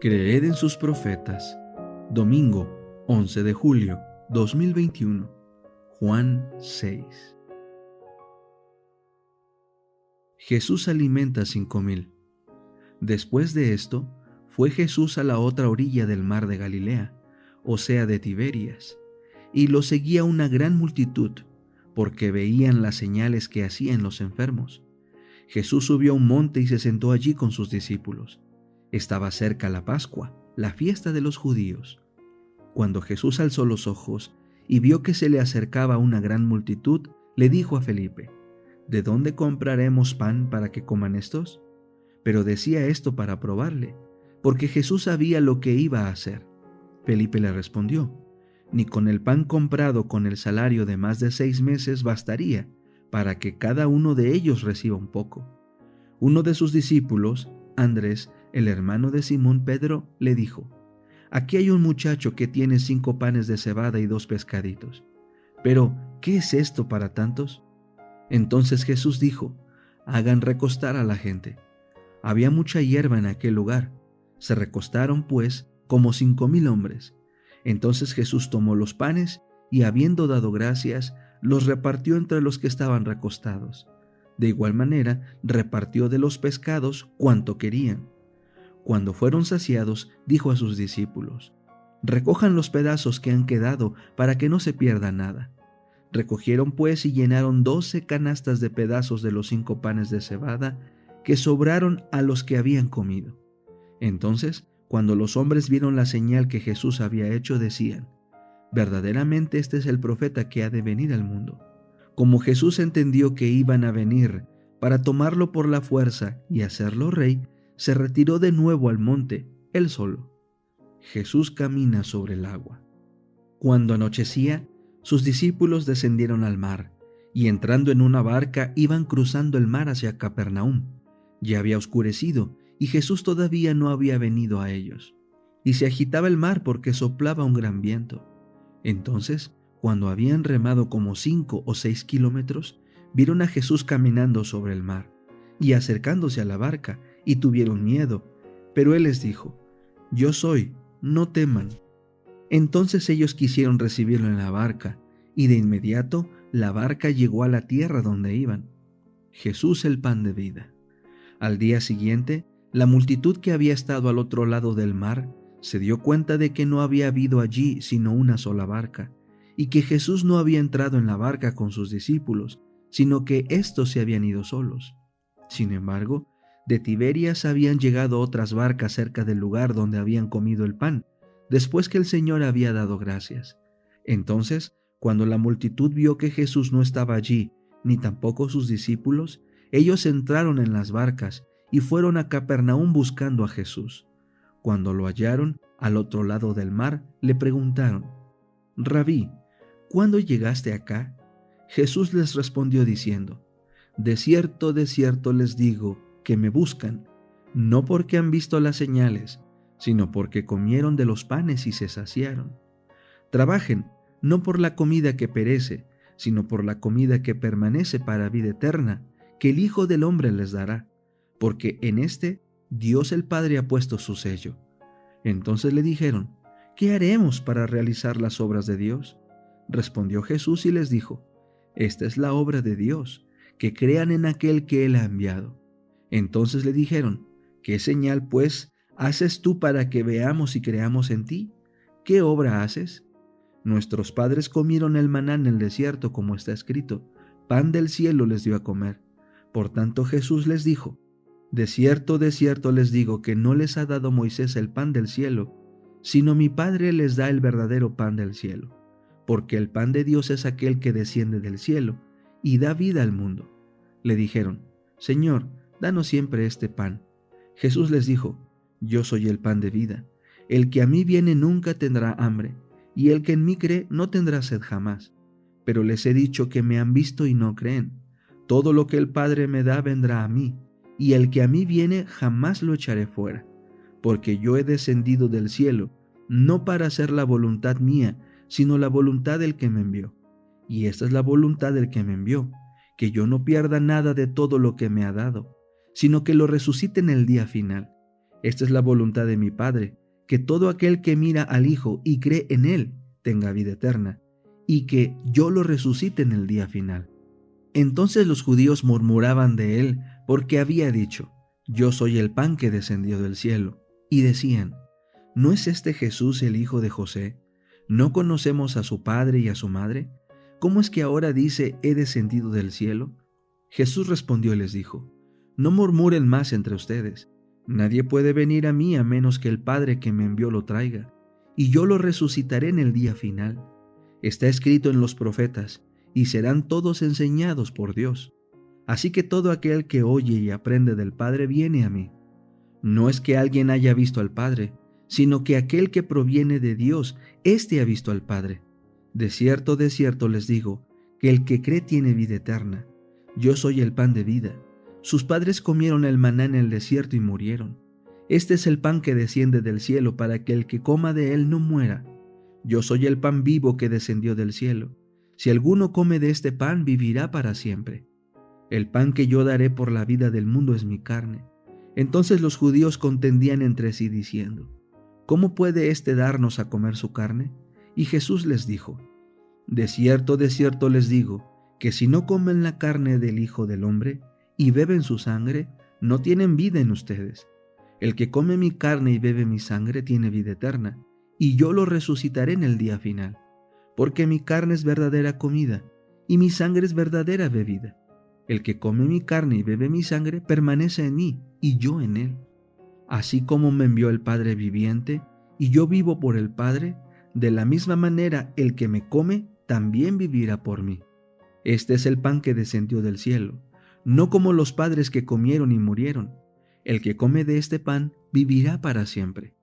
Creed en sus profetas. Domingo, 11 de julio, 2021. Juan 6. Jesús alimenta a 5,000. Después de esto, fue Jesús a la otra orilla del mar de Galilea, o sea, de Tiberias, y lo seguía una gran multitud, porque veían las señales que hacían los enfermos. Jesús subió a un monte y se sentó allí con sus discípulos. Estaba cerca la Pascua, la fiesta de los judíos. Cuando Jesús alzó los ojos y vio que se le acercaba una gran multitud, le dijo a Felipe: ¿De dónde compraremos pan para que coman estos? Pero decía esto para probarle, porque Jesús sabía lo que iba a hacer. Felipe le respondió: Ni con el pan comprado con el salario de más de 6 meses bastaría para que cada uno de ellos reciba un poco. Uno de sus discípulos, Andrés, el hermano de Simón Pedro, le dijo: Aquí hay un muchacho que tiene 5 panes de cebada y 2 pescaditos. Pero, ¿qué es esto para tantos? Entonces Jesús dijo: Hagan recostar a la gente. Había mucha hierba en aquel lugar. Se recostaron, pues, como 5,000 hombres. Entonces Jesús tomó los panes y, habiendo dado gracias, los repartió entre los que estaban recostados. De igual manera, repartió de los pescados cuanto querían. Cuando fueron saciados, dijo a sus discípulos: Recojan los pedazos que han quedado para que no se pierda nada. Recogieron pues y llenaron 12 canastas de pedazos de los 5 panes de cebada que sobraron a los que habían comido. Entonces, cuando los hombres vieron la señal que Jesús había hecho, decían: Verdaderamente este es el profeta que ha de venir al mundo. Como Jesús entendió que iban a venir para tomarlo por la fuerza y hacerlo rey, se retiró de nuevo al monte, él solo. Jesús camina sobre el agua. Cuando anochecía, sus discípulos descendieron al mar, y entrando en una barca iban cruzando el mar hacia Capernaum. Ya había oscurecido, y Jesús todavía no había venido a ellos. Y se agitaba el mar porque soplaba un gran viento. Entonces, cuando habían remado como 5 o 6 kilómetros, vieron a Jesús caminando sobre el mar, y acercándose a la barca, y tuvieron miedo. Pero él les dijo: Yo soy, no teman. Entonces ellos quisieron recibirlo en la barca, y de inmediato la barca llegó a la tierra donde iban. Jesús, el pan de vida. Al día siguiente, la multitud que había estado al otro lado del mar se dio cuenta de que no había habido allí sino una sola barca, y que Jesús no había entrado en la barca con sus discípulos, sino que éstos se habían ido solos. Sin embargo, de Tiberias habían llegado otras barcas cerca del lugar donde habían comido el pan, después que el Señor había dado gracias. Entonces, cuando la multitud vio que Jesús no estaba allí, ni tampoco sus discípulos, ellos entraron en las barcas y fueron a Capernaum buscando a Jesús. Cuando lo hallaron al otro lado del mar, le preguntaron: Rabí, ¿cuándo llegaste acá? Jesús les respondió diciendo: de cierto les digo que me buscan, no porque han visto las señales, sino porque comieron de los panes y se saciaron. Trabajen, no por la comida que perece, sino por la comida que permanece para vida eterna, que el Hijo del Hombre les dará, porque en este Dios el Padre ha puesto su sello. Entonces le dijeron: ¿Qué haremos para realizar las obras de Dios? Respondió Jesús y les dijo: Esta es la obra de Dios, que crean en aquel que Él ha enviado. Entonces le dijeron: ¿Qué señal, pues, haces tú para que veamos y creamos en ti? ¿Qué obra haces? Nuestros padres comieron el maná en el desierto, como está escrito: pan del cielo les dio a comer. Por tanto Jesús les dijo: de cierto les digo que no les ha dado Moisés el pan del cielo, sino mi Padre les da el verdadero pan del cielo. Porque el pan de Dios es aquel que desciende del cielo y da vida al mundo. Le dijeron: Señor, danos siempre este pan. Jesús les dijo: Yo soy el pan de vida. El que a mí viene nunca tendrá hambre, y el que en mí cree no tendrá sed jamás. Pero les he dicho que me han visto y no creen. Todo lo que el Padre me da vendrá a mí, y el que a mí viene jamás lo echaré fuera. Porque yo he descendido del cielo, no para hacer la voluntad mía, sino la voluntad del que me envió. Y esta es la voluntad del que me envió, que yo no pierda nada de todo lo que me ha dado, sino que lo resucite en el día final. Esta es la voluntad de mi Padre, que todo aquel que mira al Hijo y cree en Él tenga vida eterna, y que yo lo resucite en el día final. Entonces los judíos murmuraban de él porque había dicho: Yo soy el pan que descendió del cielo. Y decían: ¿No es este Jesús el hijo de José? ¿No conocemos a su padre y a su madre? ¿Cómo es que ahora dice: He descendido del cielo? Jesús respondió y les dijo: No murmuren más entre ustedes. Nadie puede venir a mí a menos que el Padre que me envió lo traiga, y yo lo resucitaré en el día final. Está escrito en los profetas: y serán todos enseñados por Dios. Así que todo aquel que oye y aprende del Padre viene a mí. No es que alguien haya visto al Padre, sino que aquel que proviene de Dios, éste ha visto al Padre. De cierto les digo, que el que cree tiene vida eterna. Yo soy el pan de vida. Sus padres comieron el maná en el desierto y murieron. Este es el pan que desciende del cielo para que el que coma de él no muera. Yo soy el pan vivo que descendió del cielo. Si alguno come de este pan, vivirá para siempre. El pan que yo daré por la vida del mundo es mi carne. Entonces los judíos contendían entre sí diciendo: ¿Cómo puede éste darnos a comer su carne? Y Jesús les dijo: De cierto les digo, que si no comen la carne del Hijo del Hombre y beben su sangre, no tienen vida en ustedes. El que come mi carne y bebe mi sangre tiene vida eterna, y yo lo resucitaré en el día final. Porque mi carne es verdadera comida, y mi sangre es verdadera bebida. El que come mi carne y bebe mi sangre permanece en mí, y yo en él. Así como me envió el Padre viviente, y yo vivo por el Padre, de la misma manera el que me come también vivirá por mí. Este es el pan que descendió del cielo, no como los padres que comieron y murieron. El que come de este pan vivirá para siempre.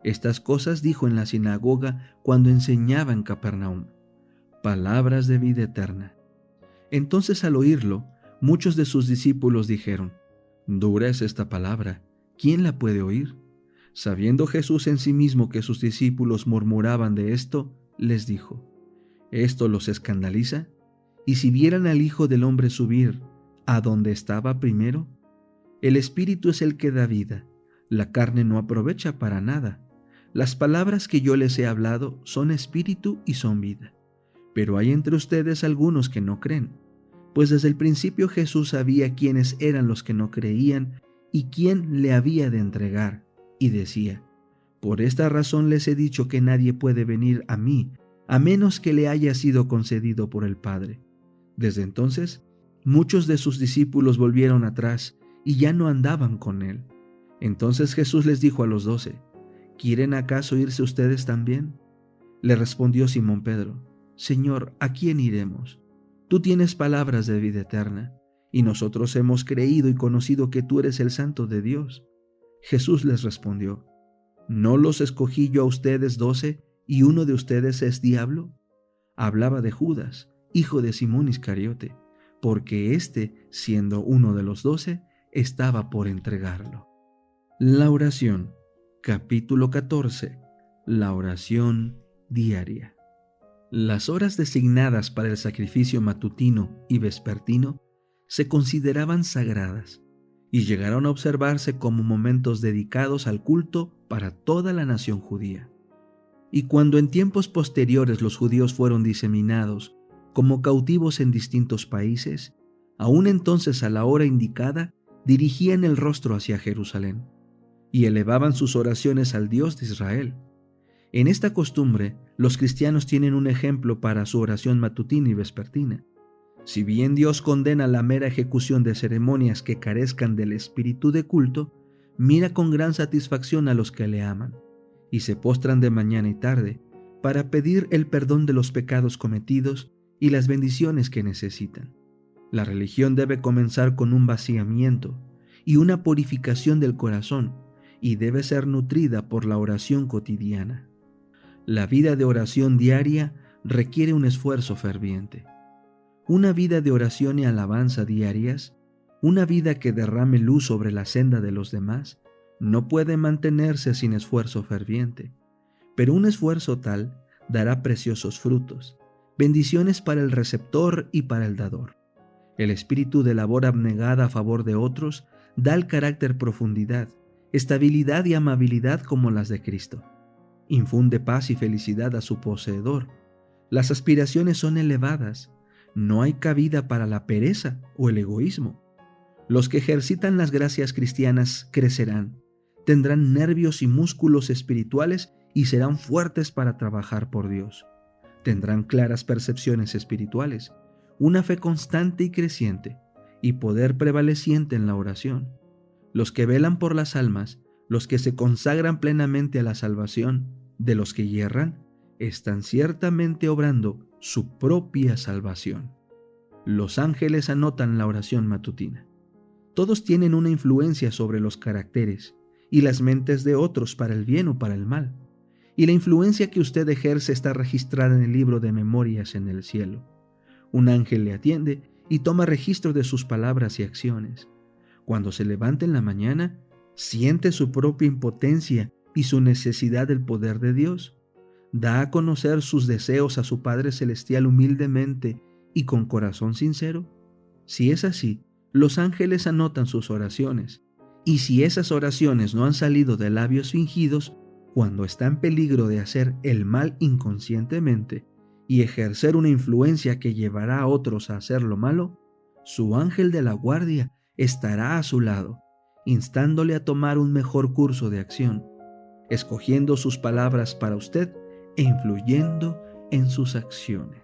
Estas cosas dijo en la sinagoga cuando enseñaba en Capernaum. Palabras de vida eterna. Entonces al oírlo, muchos de sus discípulos dijeron: Dura es esta palabra, ¿quién la puede oír? Sabiendo Jesús en sí mismo que sus discípulos murmuraban de esto, les dijo: ¿Esto los escandaliza? ¿Y si vieran al Hijo del Hombre subir a donde estaba primero? El Espíritu es el que da vida, la carne no aprovecha para nada. Las palabras que yo les he hablado son espíritu y son vida. Pero hay entre ustedes algunos que no creen, pues desde el principio Jesús sabía quiénes eran los que no creían y quién le había de entregar, y decía: Por esta razón les he dicho que nadie puede venir a mí, a menos que le haya sido concedido por el Padre. Desde entonces, muchos de sus discípulos volvieron atrás y ya no andaban con él. Entonces Jesús les dijo a los 12: ¿Quieren acaso irse ustedes también? Le respondió Simón Pedro: Señor, ¿a quién iremos? Tú tienes palabras de vida eterna, y nosotros hemos creído y conocido que tú eres el Santo de Dios. Jesús les respondió: ¿No los escogí yo a ustedes 12, y uno de ustedes es diablo? Hablaba de Judas, hijo de Simón Iscariote, porque éste, siendo uno de los 12, estaba por entregarlo. La oración. Capítulo 14. La oración diaria. Las horas designadas para el sacrificio matutino y vespertino se consideraban sagradas y llegaron a observarse como momentos dedicados al culto para toda la nación judía. Y cuando en tiempos posteriores los judíos fueron diseminados como cautivos en distintos países, aún entonces a la hora indicada dirigían el rostro hacia Jerusalén y elevaban sus oraciones al Dios de Israel. En esta costumbre, los cristianos tienen un ejemplo para su oración matutina y vespertina. Si bien Dios condena la mera ejecución de ceremonias que carezcan del espíritu de culto, mira con gran satisfacción a los que le aman y se postran de mañana y tarde para pedir el perdón de los pecados cometidos y las bendiciones que necesitan. La religión debe comenzar con un vaciamiento y una purificación del corazón, y debe ser nutrida por la oración cotidiana. La vida de oración diaria requiere un esfuerzo ferviente. Una vida de oración y alabanza diarias, una vida que derrame luz sobre la senda de los demás, no puede mantenerse sin esfuerzo ferviente, pero un esfuerzo tal dará preciosos frutos, bendiciones para el receptor y para el dador. El espíritu de labor abnegada a favor de otros da al carácter profundidad, estabilidad y amabilidad como las de Cristo. Infunde paz y felicidad a su poseedor. Las aspiraciones son elevadas. No hay cabida para la pereza o el egoísmo. Los que ejercitan las gracias cristianas crecerán, tendrán nervios y músculos espirituales y serán fuertes para trabajar por Dios. Tendrán claras percepciones espirituales, una fe constante y creciente, y poder prevaleciente en la oración. Los que velan por las almas, los que se consagran plenamente a la salvación de los que yerran, están ciertamente obrando su propia salvación. Los ángeles anotan la oración matutina. Todos tienen una influencia sobre los caracteres y las mentes de otros para el bien o para el mal. Y la influencia que usted ejerce está registrada en el libro de memorias en el cielo. Un ángel le atiende y toma registro de sus palabras y acciones. Cuando se levanta en la mañana, siente su propia impotencia y su necesidad del poder de Dios. Da a conocer sus deseos a su Padre Celestial humildemente y con corazón sincero. Si es así, los ángeles anotan sus oraciones, y si esas oraciones no han salido de labios fingidos, cuando está en peligro de hacer el mal inconscientemente y ejercer una influencia que llevará a otros a hacer lo malo, su ángel de la guardia estará a su lado, instándole a tomar un mejor curso de acción, escogiendo sus palabras para usted e influyendo en sus acciones.